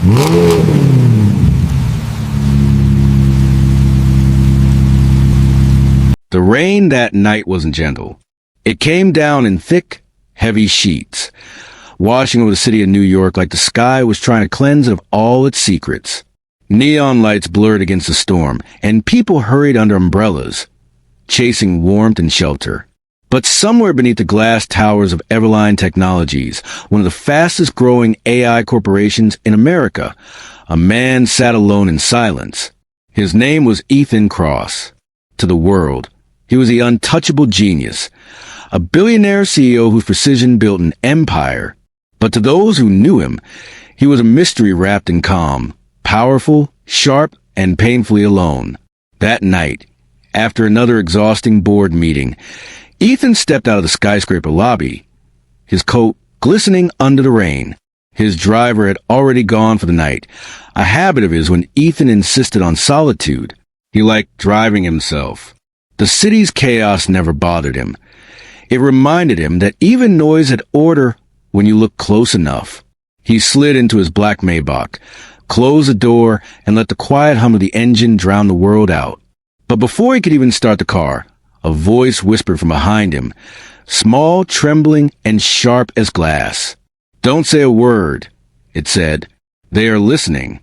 The rain that night wasn't gentle. It came down in thick, heavy sheets, washing over the city of New York like the sky was trying to cleanse it of all its secrets. Neon lights blurred against the storm, and people hurried under umbrellas, chasing warmth and shelter. But somewhere beneath the glass towers of Everline Technologies, one of the fastest-growing AI corporations in America, a man sat alone in silence. His name was Ethan Cross. To the world, he was the untouchable genius, a billionaire CEO whose precision built an empire. But to those who knew him, he was a mystery wrapped in calm, powerful, sharp, and painfully alone. That night, after another exhausting board meeting, Ethan stepped out of the skyscraper lobby, his coat glistening under the rain. His driver had already gone for the night, a habit of his when Ethan insisted on solitude. He liked driving himself. The city's chaos never bothered him. It reminded him that even noise had order when you look close enough. He slid into his black Maybach, closed the door, and let the quiet hum of the engine drown the world out. But before he could even start the car, a voice whispered from behind him, small, trembling, and sharp as glass. "Don't say a word," it said. "They are listening."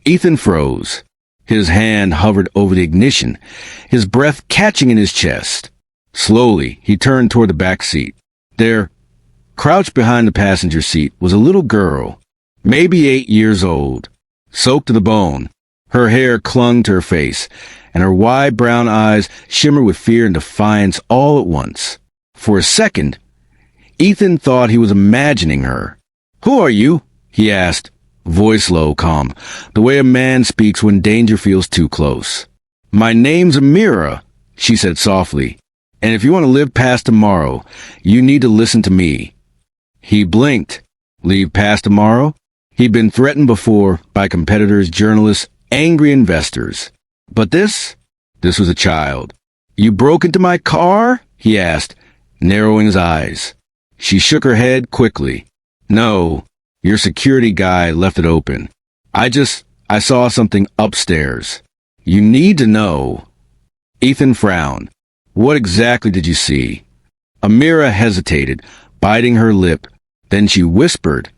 Ethan froze. His hand hovered over the ignition, his breath catching in his chest. Slowly, he turned toward the back seat. There, crouched behind the passenger seat, was a little girl, maybe 8 years old, soaked to the bone. Her hair clung to her face, and her wide brown eyes shimmered with fear and defiance all at once. For a second, Ethan thought he was imagining her. "Who are you?" he asked, voice low, calm, the way a man speaks when danger feels too close. "My name's Amira," she said softly, "and if you want to live past tomorrow, you need to listen to me." He blinked. Leave past tomorrow? He'd been threatened before by competitors, journalists, angry investors. But this was a child. "You broke into my car?" he asked, narrowing his eyes. She shook her head quickly. "No, your security guy left it open. I saw something upstairs. You need to know." Ethan frowned. "What exactly did you see?" Amira hesitated, biting her lip. Then she whispered,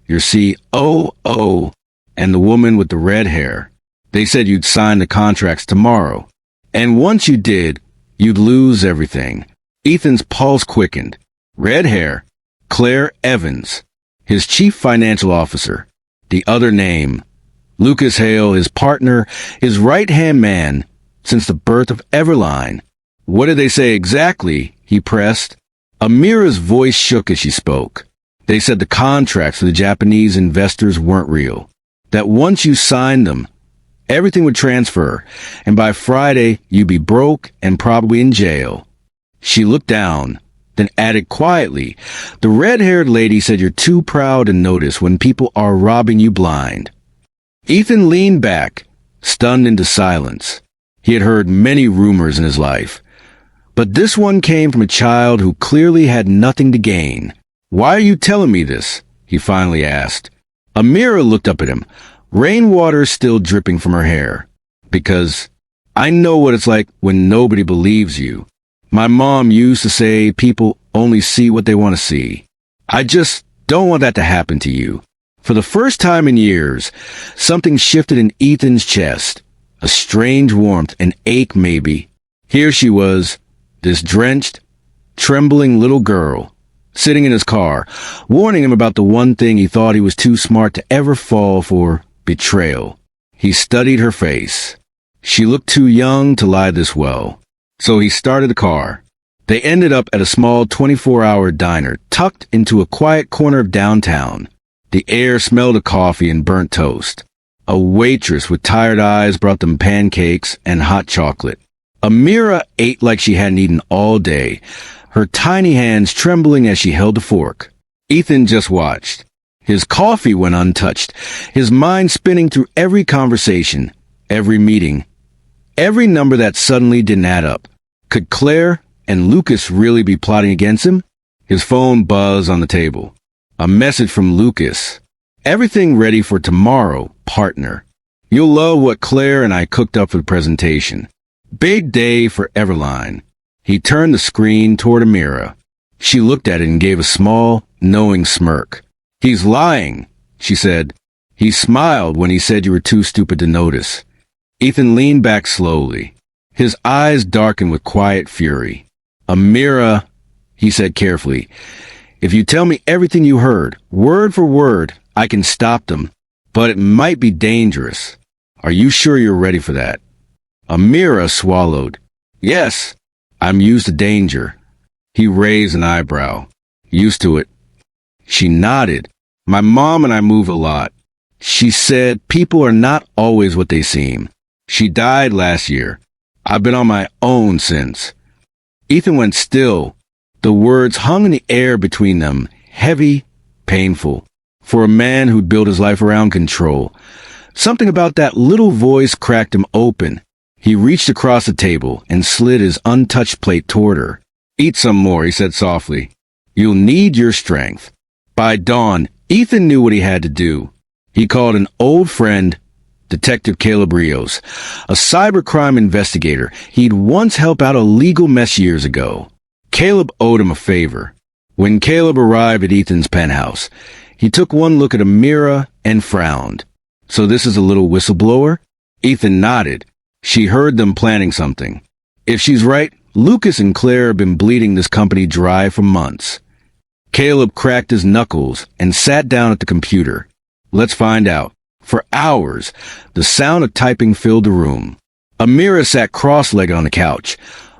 "Your COO and the woman with the red hair. They said you'd sign the contracts tomorrow. And once you did, you'd lose everything." Ethan's pulse quickened. Red hair. Claire Evans. His chief financial officer. The other name. Lucas Hale, his partner, his right-hand man, since the birth of Everline. "What did they say exactly?" he pressed. Amira's voice shook as she spoke. "They said the contracts for the Japanese investors weren't real. That once you signed them, everything would transfer, and by Friday you'd be broke and probably in jail." She looked down, then added quietly, "The red-haired lady said you're too proud to notice when people are robbing you blind." Ethan leaned back, stunned into silence. He had heard many rumors in his life, but this one came from a child who clearly had nothing to gain. "Why are you telling me this?" he finally asked. Amira looked up at him, rainwater still dripping from her hair. "Because I know what it's like when nobody believes you. My mom used to say people only see what they want to see. I just don't want that to happen to you." For the first time in years, something shifted in Ethan's chest. A strange warmth, an ache maybe. Here she was, this drenched, trembling little girl, sitting in his car, warning him about the one thing he thought he was too smart to ever fall for: betrayal. He studied her face. She looked too young to lie this well. So he started the car. They ended up at a small 24-hour diner tucked into a quiet corner of downtown. The air smelled of coffee and burnt toast. A waitress with tired eyes brought them pancakes and hot chocolate. Amira ate like she hadn't eaten all day, her tiny hands trembling as she held the fork. Ethan just watched. His coffee went untouched, his mind spinning through every conversation, every meeting, every number that suddenly didn't add up. Could Claire and Lucas really be plotting against him? His phone buzzed on the table. A message from Lucas. Everything ready for tomorrow, partner. You'll love what Claire and I cooked up for the presentation. Big day for Everline. He turned the screen toward Amira. She looked at it and gave a small, knowing smirk. He's lying, she said. He smiled when he said you were too stupid to notice. Ethan leaned back slowly. His eyes darkened with quiet fury. Amira, he said carefully, if you tell me everything you heard, word for word, I can stop them, but it might be dangerous. Are you sure you're ready for that? Amira swallowed. Yes, I'm used to danger. He raised an eyebrow. Used to it. She nodded. My mom and I move a lot. She said people are not always what they seem. She died last year. I've been on my own since. Ethan went still. The words hung in the air between them, heavy, painful, for a man who'd built his life around control. Something about that little voice cracked him open. He reached across the table and slid his untouched plate toward her. Eat some more, he said softly. You'll need your strength. By dawn, Ethan knew what he had to do. He called an old friend, Detective Caleb Rios, a cybercrime investigator he'd once helped out a legal mess years ago. Caleb owed him a favor. When Caleb arrived at Ethan's penthouse, he took one look at Amira and frowned. So this is a little whistleblower? Ethan nodded. She heard them planning something. If she's right, Lucas and Claire have been bleeding this company dry for months. Caleb cracked his knuckles and sat down at the computer. Let's find out. For hours, the sound of typing filled the room. Amira sat cross-legged on the couch,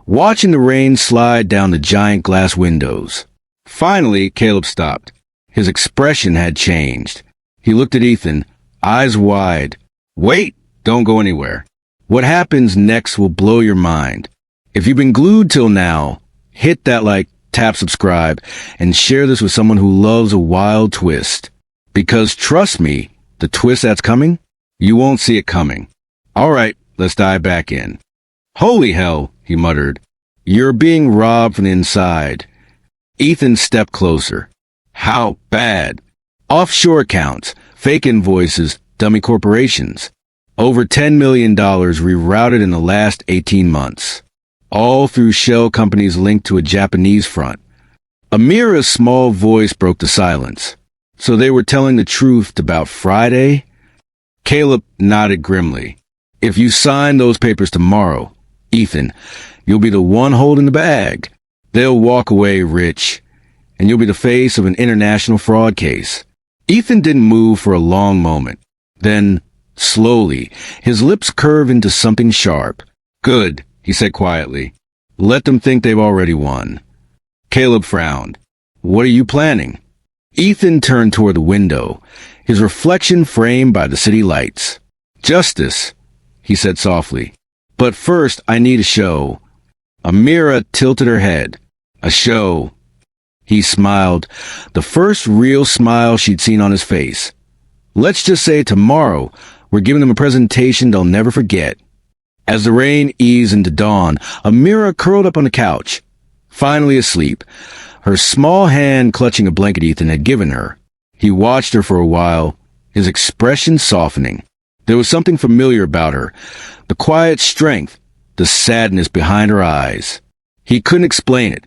watching the rain slide down the giant glass windows. Finally, Caleb stopped. His expression had changed. He looked at Ethan, eyes wide. Wait, don't go anywhere. What happens next will blow your mind. If you've been glued till now, hit that like, tap subscribe, and share this with someone who loves a wild twist. Because trust me, the twist that's coming, you won't see it coming. All right, let's dive back in. Holy hell, he muttered. You're being robbed from the inside. Ethan stepped closer. How bad? Offshore accounts, fake invoices, dummy corporations. Over $10 million rerouted in the last 18 months. All through shell companies linked to a Japanese front. Amira's small voice broke the silence. So they were telling the truth about Friday? Caleb nodded grimly. If you sign those papers tomorrow, Ethan, you'll be the one holding the bag. They'll walk away rich, and you'll be the face of an international fraud case. Ethan didn't move for a long moment. Then, slowly, his lips curved into something sharp. Good, he said quietly. Let them think they've already won. Caleb frowned. What are you planning? Ethan turned toward the window, his reflection framed by the city lights. Justice, he said softly. But first, I need a show. Amira tilted her head. A show. He smiled, the first real smile she'd seen on his face. Let's just say tomorrow, we're giving them a presentation they'll never forget. As the rain eased into dawn, Amira curled up on the couch, finally asleep, her small hand clutching a blanket Ethan had given her. He watched her for a while, his expression softening. There was something familiar about her, the quiet strength, the sadness behind her eyes. He couldn't explain it,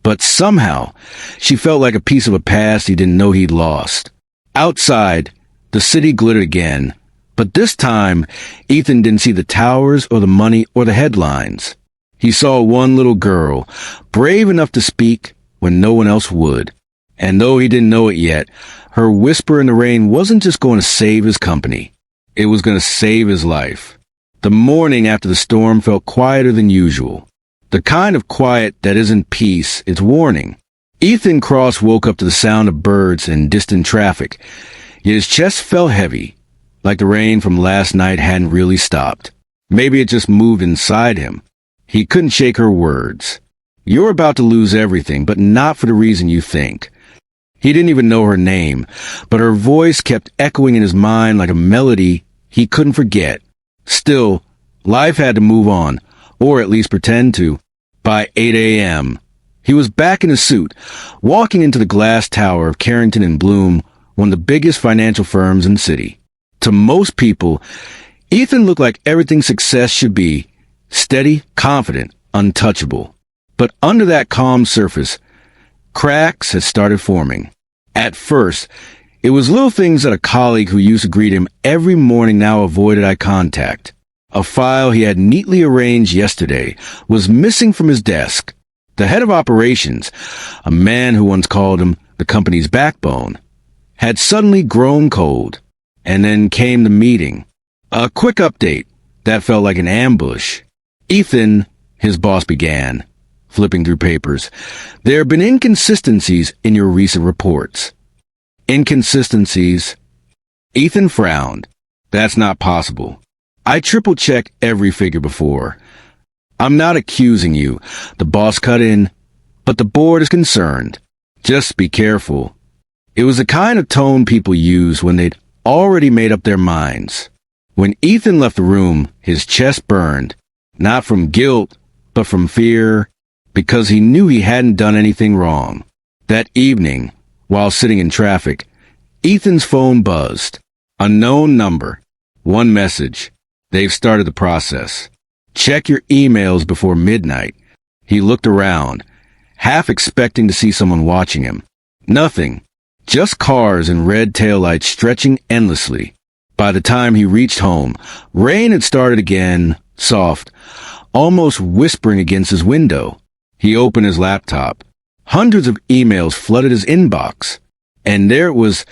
but somehow she felt like a piece of a past he didn't know he'd lost. Outside, the city glittered again, but this time Ethan didn't see the towers or the money or the headlines. He saw one little girl, brave enough to speak when no one else would. And though he didn't know it yet, her whisper in the rain wasn't just going to save his company. It was going to save his life. The morning after the storm felt quieter than usual. The kind of quiet that isn't peace, it's warning. Ethan Cross woke up to the sound of birds and distant traffic, yet his chest felt heavy, like the rain from last night hadn't really stopped. Maybe it just moved inside him. He couldn't shake her words. You're about to lose everything, but not for the reason you think. He didn't even know her name, but her voice kept echoing in his mind like a melody he couldn't forget. Still, life had to move on, or at least pretend to. By 8 a.m., he was back in his suit, walking into the glass tower of Carrington and Bloom, one of the biggest financial firms in the city. To most people, Ethan looked like everything success should be: steady, confident, untouchable. But under that calm surface, cracks had started forming. At first, it was little things that a colleague who used to greet him every morning now avoided eye contact. A file he had neatly arranged yesterday was missing from his desk. The head of operations, a man who once called him the company's backbone, had suddenly grown cold. And then came the meeting. A quick update that felt like an ambush. "Ethan," his boss began, flipping through papers, "there have been inconsistencies in your recent reports." "Inconsistencies?" Ethan frowned. "That's not possible. I triple-checked every figure before." "I'm not accusing you," the boss cut in, "but the board is concerned. Just be careful." It was the kind of tone people use when they'd already made up their minds. When Ethan left the room, his chest burned, not from guilt, but from fear, because he knew he hadn't done anything wrong. That evening, while sitting in traffic, Ethan's phone buzzed. Unknown number. One message. "They've started the process. Check your emails before midnight." He looked around, half expecting to see someone watching him. Nothing. Just cars and red taillights stretching endlessly. By the time he reached home, rain had started again, soft, almost whispering against his window. He opened his laptop. Hundreds of emails flooded his inbox. And there it was,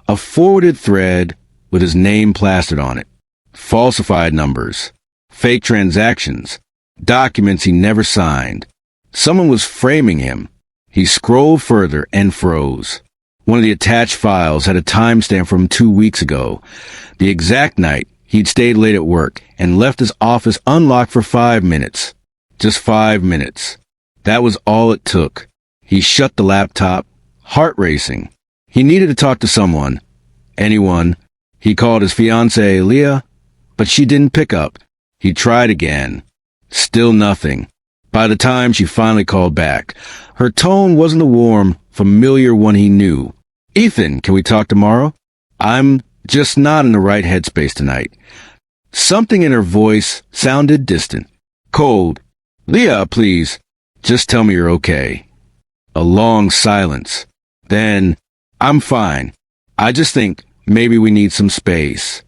a forwarded thread with his name plastered on it. Falsified numbers. Fake transactions. Documents he never signed. Someone was framing him. He scrolled further and froze. One of the attached files had a timestamp from 2 weeks ago, the exact night he'd stayed late at work and left his office unlocked for 5 minutes. Just 5 minutes. That was all it took. He shut the laptop, heart racing. He needed to talk to someone. Anyone. He called his fiancée, Leah, but she didn't pick up. He tried again. Still nothing. By the time she finally called back, her tone wasn't the warm, familiar one he knew. "Ethan, can we talk tomorrow? I'm just not in the right headspace tonight." Something in her voice sounded distant. Cold. "Leah, please, just tell me you're okay." A long silence. Then, "I'm fine. I just think maybe we need some space."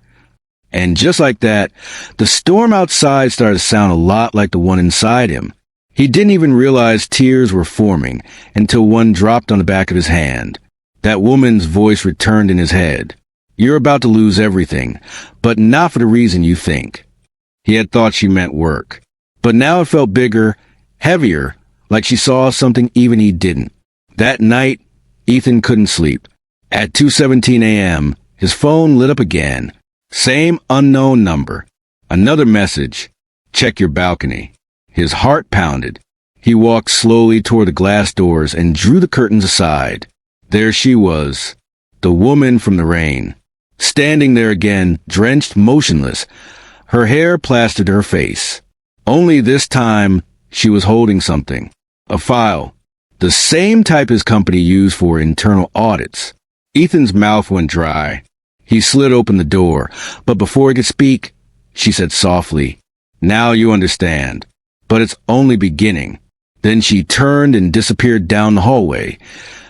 And just like that, the storm outside started to sound a lot like the one inside him. He didn't even realize tears were forming until one dropped on the back of his hand. That woman's voice returned in his head. "You're about to lose everything, but not for the reason you think." He had thought she meant work, but now it felt bigger, heavier, like she saw something even he didn't. That night, Ethan couldn't sleep. At 2:17 a.m., his phone lit up again. Same unknown number. Another message. "Check your balcony." His heart pounded. He walked slowly toward the glass doors and drew the curtains aside. There she was, the woman from the rain, standing there again, drenched, motionless, her hair plastered to her face. Only this time, she was holding something. A file. The same type his company used for internal audits. Ethan's mouth went dry. He slid open the door, but before he could speak, she said softly, "Now you understand. But it's only beginning." Then she turned and disappeared down the hallway,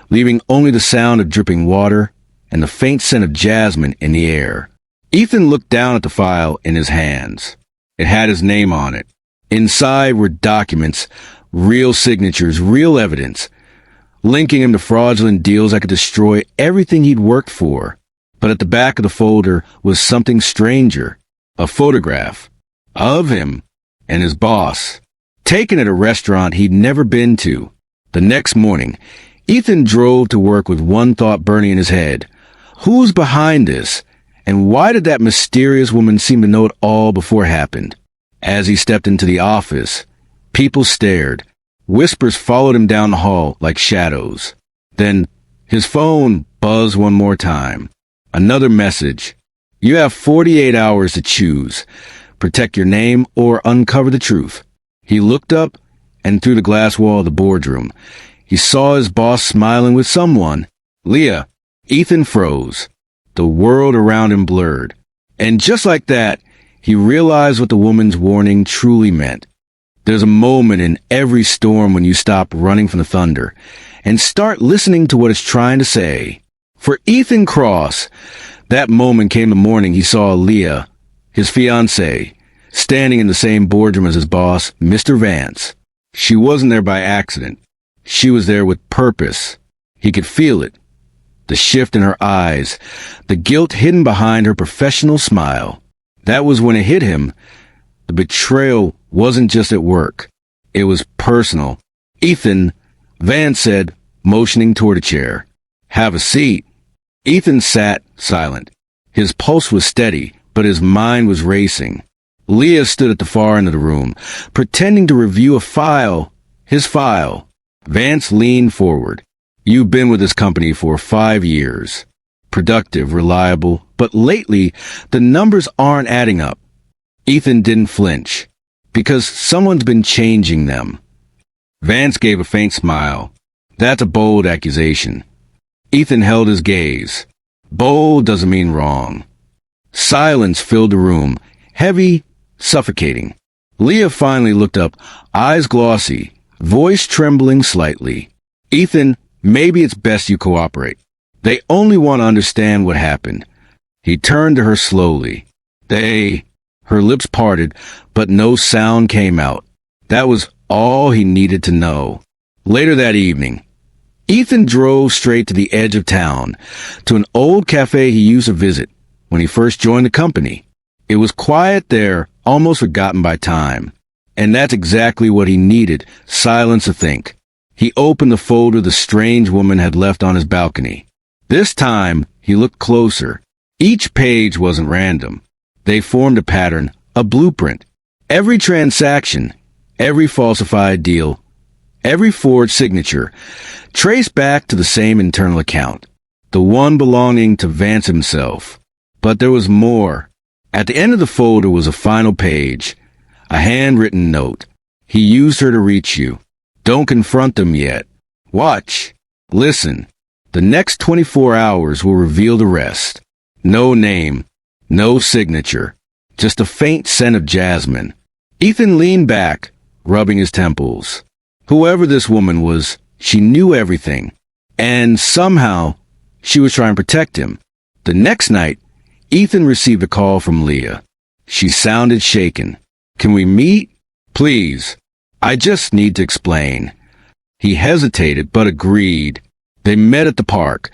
leaving only the sound of dripping water and the faint scent of jasmine in the air. Ethan looked down at the file in his hands. It had his name on it. Inside were documents, real signatures, real evidence, linking him to fraudulent deals that could destroy everything he'd worked for. But at the back of the folder was something stranger, a photograph of him and his boss, taken at a restaurant he'd never been to. The next morning, Ethan drove to work with one thought burning in his head. Who's behind this? And why did that mysterious woman seem to know it all before it happened? As he stepped into the office, people stared. Whispers followed him down the hall like shadows. Then his phone buzzed one more time. Another message. "You have 48 hours to choose. Protect your name or uncover the truth." He looked up, and through the glass wall of the boardroom, he saw his boss smiling with someone. "Leah, Ethan froze. The world around him blurred. And just like that, he realized what the woman's warning truly meant. There's a moment in every storm when you stop running from the thunder and start listening to what it's trying to say. For Ethan Cross, that moment came the morning he saw Leah, his fiancée, standing in the same boardroom as his boss, Mr. Vance. She wasn't there by accident. She was there with purpose. He could feel it. The shift in her eyes, the guilt hidden behind her professional smile. That was when it hit him. The betrayal wasn't just at work. It was personal. Ethan, Vance said, motioning toward a chair. Have a seat. Ethan sat, silent. His pulse was steady, but his mind was racing. Leah stood at the far end of the room, pretending to review a file. His file. Vance leaned forward. You've been with this company for 5 years. Productive, reliable, but lately, the numbers aren't adding up. Ethan didn't flinch, because someone's been changing them. Vance gave a faint smile. That's a bold accusation. Ethan held his gaze. Bold doesn't mean wrong. Silence filled the room, heavy, suffocating. Leah finally looked up, eyes glossy, voice trembling slightly. Ethan, maybe it's best you cooperate. They only want to understand what happened. He turned to her slowly. Her lips parted, but no sound came out. That was all he needed to know. Later that evening, Ethan drove straight to the edge of town, to an old cafe he used to visit when he first joined the company. It was quiet there, almost forgotten by time. And that's exactly what he needed, silence to think. He opened the folder the strange woman had left on his balcony. This time, he looked closer. Each page wasn't random. They formed a pattern, a blueprint. Every transaction, every falsified deal, every forged signature, traced back to the same internal account, the one belonging to Vance himself. But there was more. At the end of the folder was a final page, a handwritten note. He used her to reach you. Don't confront them yet. Watch. Listen. The next 24 hours will reveal the rest. No name, no signature, just a faint scent of jasmine. Ethan leaned back, rubbing his temples. Whoever this woman was, she knew everything. And somehow, she was trying to protect him. The next night, Ethan received a call from Leah. She sounded shaken. Can we meet? Please. I just need to explain. He hesitated, but agreed. They met at the park,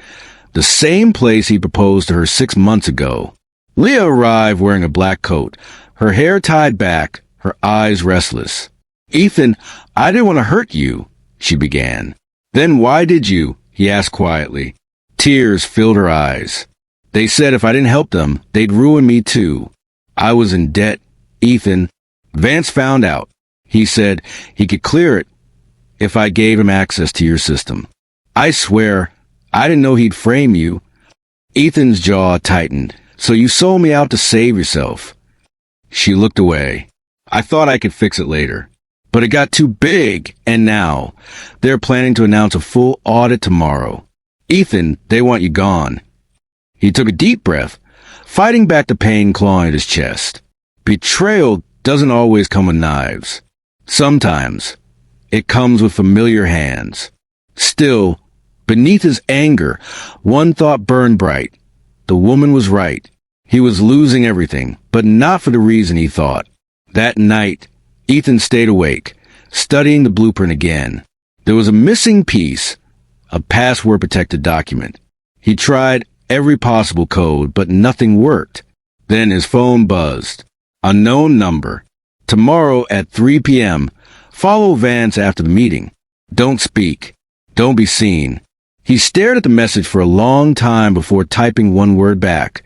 the same place he proposed to her 6 months ago. Leah arrived wearing a black coat, her hair tied back, her eyes restless. Ethan, I didn't want to hurt you, she began. Then why did you? He asked quietly. Tears filled her eyes. They said if I didn't help them, they'd ruin me too. I was in debt, Ethan. Vance found out. He said he could clear it if I gave him access to your system. I swear, I didn't know he'd frame you. Ethan's jaw tightened. So you sold me out to save yourself. She looked away. I thought I could fix it later. But it got too big, and now, they're planning to announce a full audit tomorrow. Ethan, they want you gone. He took a deep breath, fighting back the pain clawing at his chest. Betrayal doesn't always come with knives. Sometimes, it comes with familiar hands. Still, beneath his anger, one thought burned bright. The woman was right. He was losing everything, but not for the reason he thought. That night, Ethan stayed awake, studying the blueprint again. There was a missing piece, a password-protected document. He tried every possible code, but nothing worked. Then his phone buzzed. Unknown number. Tomorrow at 3 p.m., follow Vance after the meeting. Don't speak. Don't be seen. He stared at the message for a long time before typing one word back.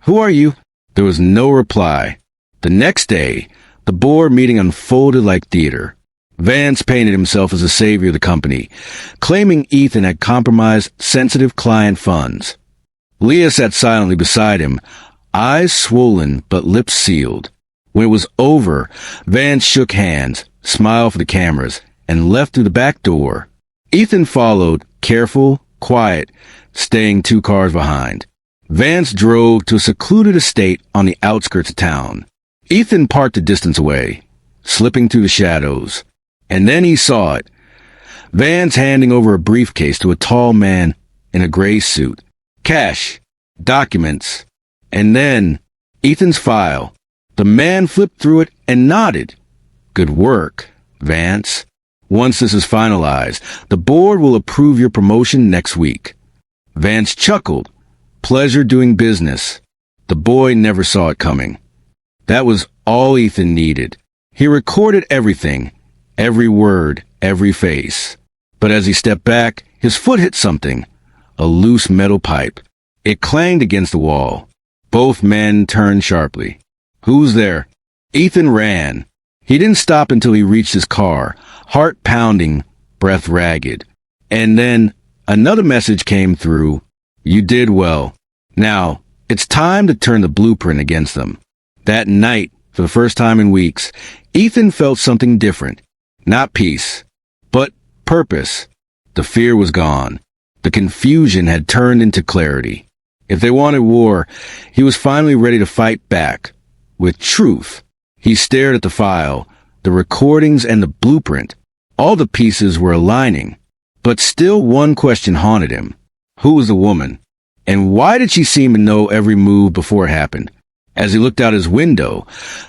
Who are you? There was no reply. The next day, the board meeting unfolded like theater. Vance painted himself as the savior of the company, claiming Ethan had compromised sensitive client funds. Leah sat silently beside him, eyes swollen but lips sealed. When it was over, Vance shook hands, smiled for the cameras, and left through the back door. Ethan followed, careful, quiet, staying 2 cars behind. Vance drove to a secluded estate on the outskirts of town. Ethan parked a distance away, slipping through the shadows. And then he saw it. Vance handing over a briefcase to a tall man in a gray suit. Cash, documents, and then Ethan's file. The man flipped through it and nodded. Good work, Vance. Once this is finalized, the board will approve your promotion next week. Vance chuckled. Pleasure doing business. The boy never saw it coming. That was all Ethan needed. He recorded everything, every word, every face. But as he stepped back, his foot hit something, a loose metal pipe. It clanged against the wall. Both men turned sharply. Who's there? Ethan ran. He didn't stop until he reached his car, heart pounding, breath ragged. And then another message came through. You did well. Now, it's time to turn the blueprint against them. That night, for the first time in weeks, Ethan felt something different. Not peace, but purpose. The fear was gone. The confusion had turned into clarity. If they wanted war, he was finally ready to fight back. With truth. He stared at the file, the recordings and the blueprint. All the pieces were aligning. But still one question haunted him. Who was the woman? And why did she seem to know every move before it happened? As he looked out his window,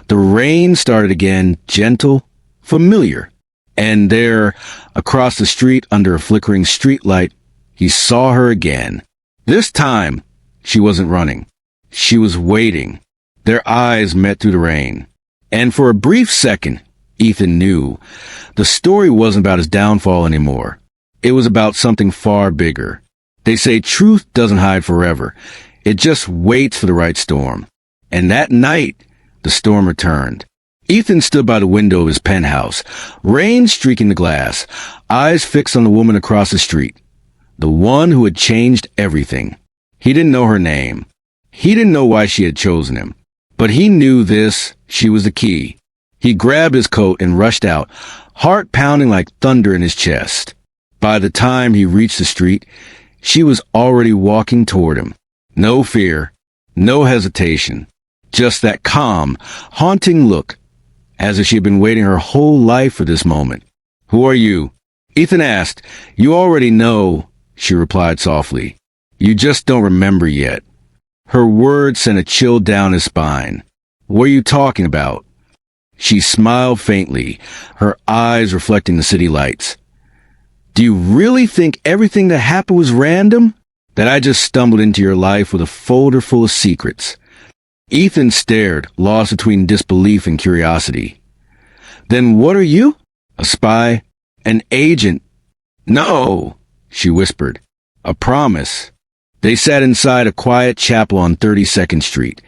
the rain started again, gentle, familiar. And there, across the street under a flickering streetlight, he saw her again. This time, she wasn't running. She was waiting. Their eyes met through the rain. And for a brief second, Ethan knew the story wasn't about his downfall anymore. It was about something far bigger. They say truth doesn't hide forever. It just waits for the right storm. And that night, the storm returned. Ethan stood by the window of his penthouse, rain streaking the glass, eyes fixed on the woman across the street. The one who had changed everything. He didn't know her name. He didn't know why she had chosen him. But he knew this, she was the key. He grabbed his coat and rushed out, heart pounding like thunder in his chest. By the time he reached the street, she was already walking toward him. No fear, no hesitation, just that calm, haunting look, as if she had been waiting her whole life for this moment. Who are you? Ethan asked. You already know, she replied softly. You just don't remember yet. Her words sent a chill down his spine. What are you talking about? She smiled faintly, her eyes reflecting the city lights. Do you really think everything that happened was random? That I just stumbled into your life with a folder full of secrets? Ethan stared, lost between disbelief and curiosity. Then what are you? A spy? An agent? No, she whispered. A promise. They sat inside a quiet chapel on 32nd Street.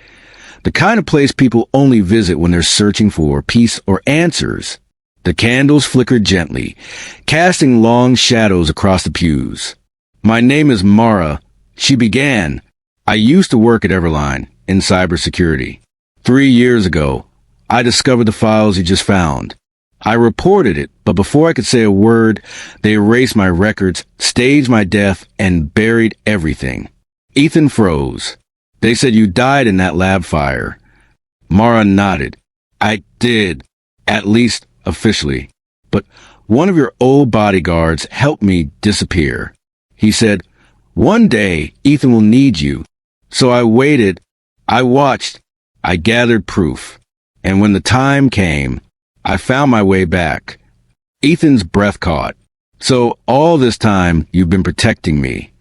The kind of place people only visit when they're searching for peace or answers. The candles flickered gently, casting long shadows across the pews. My name is Mara, she began. I used to work at Everline in cybersecurity. 3 years ago, I discovered the files you just found. I reported it, but before I could say a word, they erased my records, staged my death, and buried everything. Ethan froze. They said you died in that lab fire. Mara nodded. I did, at least officially. But one of your old bodyguards helped me disappear. He said, one day Ethan will need you. So I waited. I watched. I gathered proof. And when the time came, I found my way back. Ethan's breath caught. So all this time, you've been protecting me.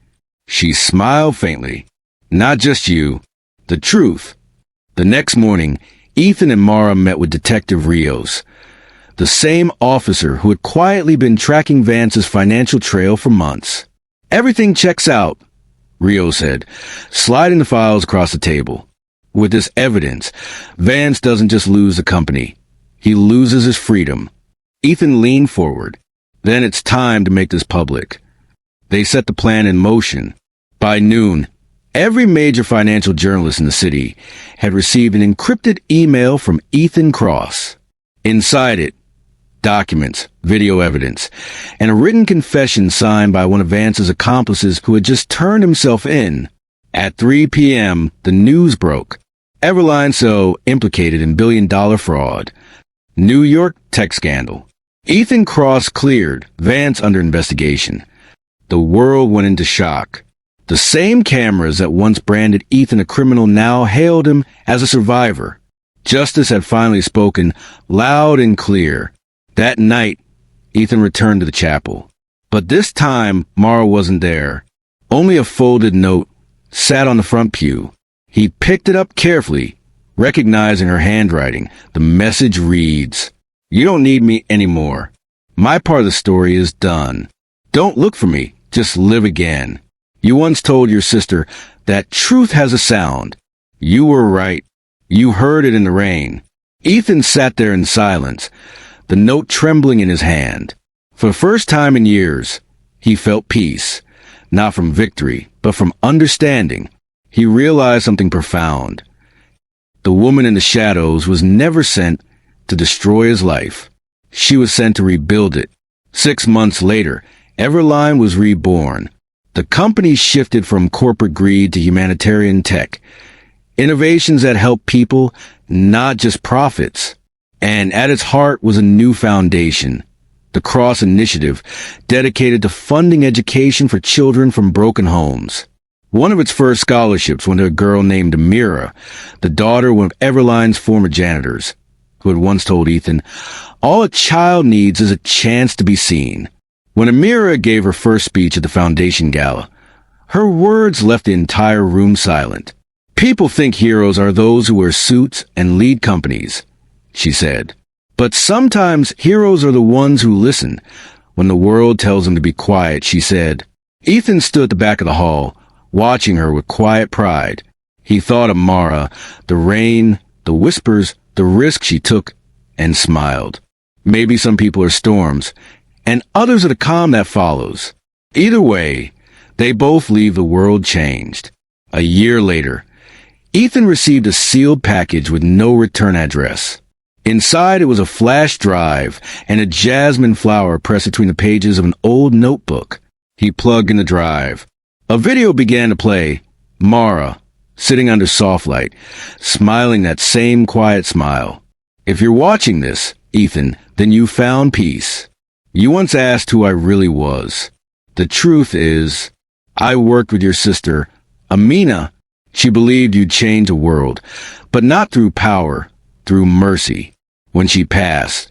She smiled faintly. Not just you. The truth. The next morning, Ethan and Mara met with Detective Rios, the same officer who had quietly been tracking Vance's financial trail for months. Everything checks out, Rios said, sliding the files across the table. With this evidence, Vance doesn't just lose the company. He loses his freedom. Ethan leaned forward. Then it's time to make this public. They set the plan in motion. By noon, every major financial journalist in the city had received an encrypted email from Ethan Cross. Inside it, documents, video evidence, and a written confession signed by one of Vance's accomplices who had just turned himself in. At 3 p.m., the news broke. Everline so implicated in billion-dollar fraud. New York tech scandal. Ethan Cross cleared, Vance under investigation. The world went into shock. The same cameras that once branded Ethan a criminal now hailed him as a survivor. Justice had finally spoken, loud and clear. That night, Ethan returned to the chapel. But this time, Mara wasn't there. Only a folded note sat on the front pew. He picked it up carefully, recognizing her handwriting. The message reads, "You don't need me anymore. My part of the story is done. Don't look for me, just live again. You once told your sister that truth has a sound. You were right. You heard it in the rain." Ethan sat there in silence, the note trembling in his hand. For the first time in years, he felt peace, not from victory, but from understanding. He realized something profound. The woman in the shadows was never sent to destroy his life. She was sent to rebuild it. 6 months later, Everline was reborn. The company shifted from corporate greed to humanitarian tech. Innovations that help people, not just profits. And at its heart was a new foundation, the Cross Initiative, dedicated to funding education for children from broken homes. One of its first scholarships went to a girl named Amira, the daughter of one of Everline's former janitors, who had once told Ethan, "All a child needs is a chance to be seen." When Amira gave her first speech at the foundation gala, her words left the entire room silent. "People think heroes are those who wear suits and lead companies," she said. "But sometimes heroes are the ones who listen when the world tells them to be quiet," she said. Ethan stood at the back of the hall, watching her with quiet pride. He thought of Mara, the rain, the whispers, the risk she took, and smiled. Maybe some people are storms, and others are the calm that follows. Either way, they both leave the world changed. A year later, Ethan received a sealed package with no return address. Inside, it was a flash drive and a jasmine flower pressed between the pages of an old notebook. He plugged in the drive. A video began to play. Mara, sitting under soft light, smiling that same quiet smile. "If you're watching this, Ethan, then you found peace. You once asked who I really was. The truth is, I worked with your sister, Amina. She believed you'd change the world, but not through power, through mercy. When she passed,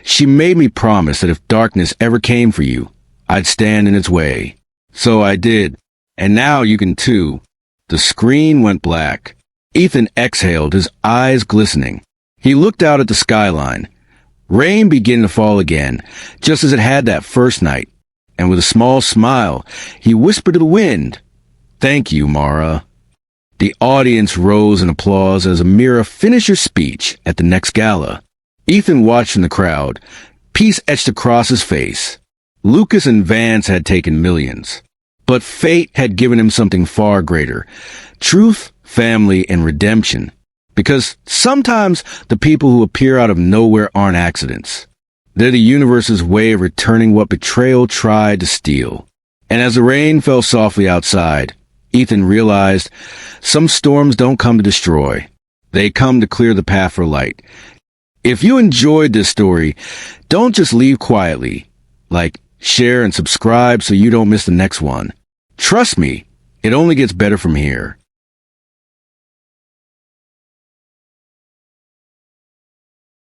she made me promise that if darkness ever came for you, I'd stand in its way. So I did. And now you can too." The screen went black. Ethan exhaled, his eyes glistening. He looked out at the skyline. Rain began to fall again, just as it had that first night. And with a small smile, he whispered to the wind, "Thank you, Mara." The audience rose in applause as Amira finished her speech at the next gala. Ethan watched from the crowd, peace etched across his face. Lucas and Vance had taken millions. But fate had given him something far greater. Truth, family, and redemption. Because sometimes the people who appear out of nowhere aren't accidents. They're the universe's way of returning what betrayal tried to steal. And as the rain fell softly outside, Ethan realized some storms don't come to destroy. They come to clear the path for light. If you enjoyed this story, don't just leave quietly. Like, share and subscribe so you don't miss the next one. Trust me, it only gets better from here.